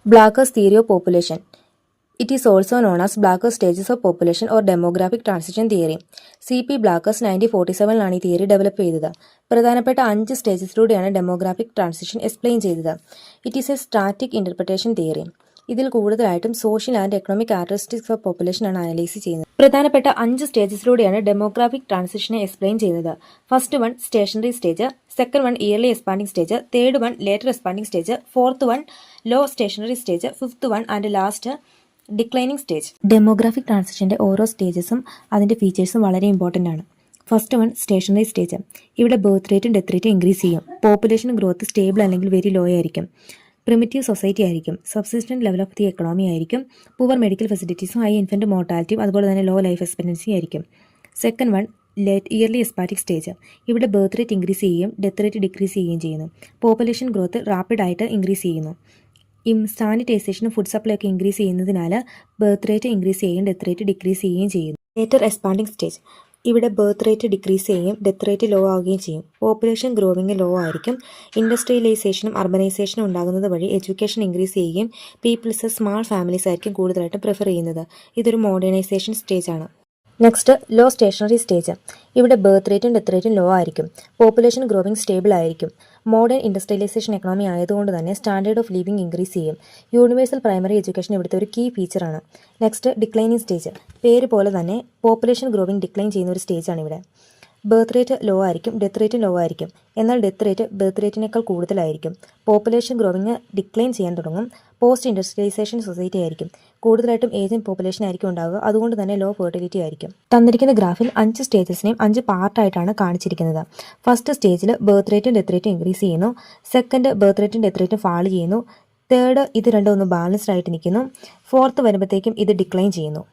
Blacker's theory of population. It is also known as Blacker's stages of population or demographic transition theory. C.P. Blacker's 1947 ഈ theory develop ചെയ്തത്. പ്രധാനപ്പെട്ട 5 സ്റ്റേജസിലൂടെയാണ് demographic transition explain ചെയ്തത്. It is a static interpretation theory. ഇതിൽ കൂടുതലായിട്ടും social and economic characteristics of population ആണ് analyse ചെയ്യുന്നത്. പ്രധാനപ്പെട്ട 5 സ്റ്റേജസിലൂടെയാണ് ഡെമോഗ്രാഫിക് ട്രാൻസിഷനെ എക്സ്പ്ലെയിൻ ചെയ്യുന്നത്. First one stationary stage, second one early expanding stage, third one later expanding stage, fourth one low stationary stage, fifth one and last declining stage. Demographic ട്രാൻസിഷന്റെ ഓരോ സ്റ്റേജസും അതിന്റെ ഫീച്ചേഴ്സും വളരെ ഇമ്പോർട്ടൻ്റ് ആണ്. First one stationary stage. ഇവിടെ birth റേറ്റും death റേറ്റും ഇൻക്രീസ് ചെയ്യും. പോപ്പുലേഷൻ ഗ്രോത്ത് സ്റ്റേബിൾ അല്ലെങ്കിൽ വെരി ലോ ആയിരിക്കും. പ്രിമിറ്റീവ് സൊസൈറ്റി ആയിരിക്കും. Subsistent level of the economy ആയിരിക്കും. പുവർ മെഡിക്കൽ ഫെസിലിറ്റീസും ഹൈ ഇൻഫന്റ് മോർട്ടാലിറ്റിയും അതുപോലെ തന്നെ ലോ ലൈഫ് എക്സ്പെക്ടൻസി ആയിരിക്കും. Second one early expanding stage. ഇവിടെ ബർത്ത് റേറ്റ് ഇൻക്രീസ് ചെയ്യുകയും ഡെത്ത് റേറ്റ് ഡിക്രീസ് ചെയ്യുകയും ചെയ്യുന്നു. പോപ്പുലേഷൻ ഗ്രോത്ത് റാപ്പിഡ് ആയിട്ട് ഇൻക്രീസ് ചെയ്യുന്നു. സാനിറ്റൈസേഷനും ഫുഡ് സപ്ലൈ ഒക്കെ ഇൻക്രീസ് ചെയ്യുന്നതിനാൽ ബർത്ത് റേറ്റ് ഇൻക്രീസ് ചെയ്യുകയും ഡെത്ത് റേറ്റ് ഡിക്രീസ് ചെയ്യുകയും ചെയ്യുന്നു. Later expanding stage. ഇവിടെ ബർത്ത് റേറ്റ് ഡിക്രീസ് ചെയ്യുകയും ഡെത്ത് റേറ്റ് ലോ ആവുകയും ചെയ്യും. പോപ്പുലേഷൻ ഗ്രോവിങ് ലോ ആയിരിക്കും. ഇൻഡസ്ട്രിയലൈസേഷനും അർബനൈസേഷനും ഉണ്ടാകുന്നത് വഴി എഡ്യൂക്കേഷൻ ഇൻക്രീസ് ചെയ്യുകയും പീപ്പിൾസ് സ്മാൾ ഫാമിലീസ് ആയിരിക്കും കൂടുതലായിട്ടും പ്രിഫർ ചെയ്യുന്നത്. ഇതൊരു മോഡേണൈസേഷൻ സ്റ്റേജ് ആണ്. Next low stationary stage. ഇവിടെ ബർത്ത് റേറ്റും ഡെത്ത് റേറ്റും ലോ ആയിരിക്കും. പോപ്പുലേഷൻ ഗ്രോവിങ് സ്റ്റേബിൾ ആയിരിക്കും. മോഡേൺ ഇൻഡസ്ട്രിയലൈസേഷൻ എക്കണോമി ആയതുകൊണ്ട് തന്നെ സ്റ്റാൻഡേർഡ് ഓഫ് ലിവിംഗ് ഇൻക്രീസ് ചെയ്യും. യൂണിവേഴ്സൽ പ്രൈമറി എഡ്യൂക്കേഷൻ ഇവിടുത്തെ ഒരു കീ ഫീച്ചറാണ്. Next declining stage. പേര് പോലെ തന്നെ പോപ്പുലേഷൻ ഗ്രോവിംഗ് ഡിക്ലൈൻ ചെയ്യുന്ന ഒരു സ്റ്റേജാണ് ഇവിടെ. ബർത്ത് റേറ്റ് ലോ ആയിരിക്കും, ഡെത്ത് റേറ്റും ലോ ആയിരിക്കും. എന്നാൽ ഡെത്ത് റേറ്റ് ബർത്ത് റേറ്റിനേക്കാൾ കൂടുതലായിരിക്കും. പോപ്പുലേഷൻ ഗ്രോവിങ് ഡിക്ലൈൻ ചെയ്യാൻ തുടങ്ങും. പോസ്റ്റ് ഇൻഡസ്ട്രിയലൈസേഷൻ സൊസൈറ്റി ആയിരിക്കും. കൂടുതലായിട്ടും ഏജിങ് പോപ്പുലേഷൻ ആയിരിക്കും ഉണ്ടാവുക. അതുകൊണ്ട് തന്നെ ലോ ഫെർട്ടിലിറ്റി ആയിരിക്കും. തന്നിരിക്കുന്ന ഗ്രാഫിൽ 5 സ്റ്റേജസിനെയും 5 പാർട്ടായിട്ടാണ് കാണിച്ചിരിക്കുന്നത്. ഫസ്റ്റ് സ്റ്റേജിൽ ബർത്ത് റേറ്റും ഡെത്ത് റേറ്റും ഇൻക്രീസ് ചെയ്യുന്നു. സെക്കൻഡ് ബർത്ത് റേറ്റും ഡെത്ത് റേറ്റും ഫാൾ ചെയ്യുന്നു. തേർഡ് ഇത് രണ്ടും ഒന്ന് ബാലൻസ്ഡ് ആയിട്ട് നിൽക്കുന്നു. ഫോർത്ത് വരുമ്പോഴത്തേക്കും ഇത് ഡിക്ലൈൻ ചെയ്യുന്നു.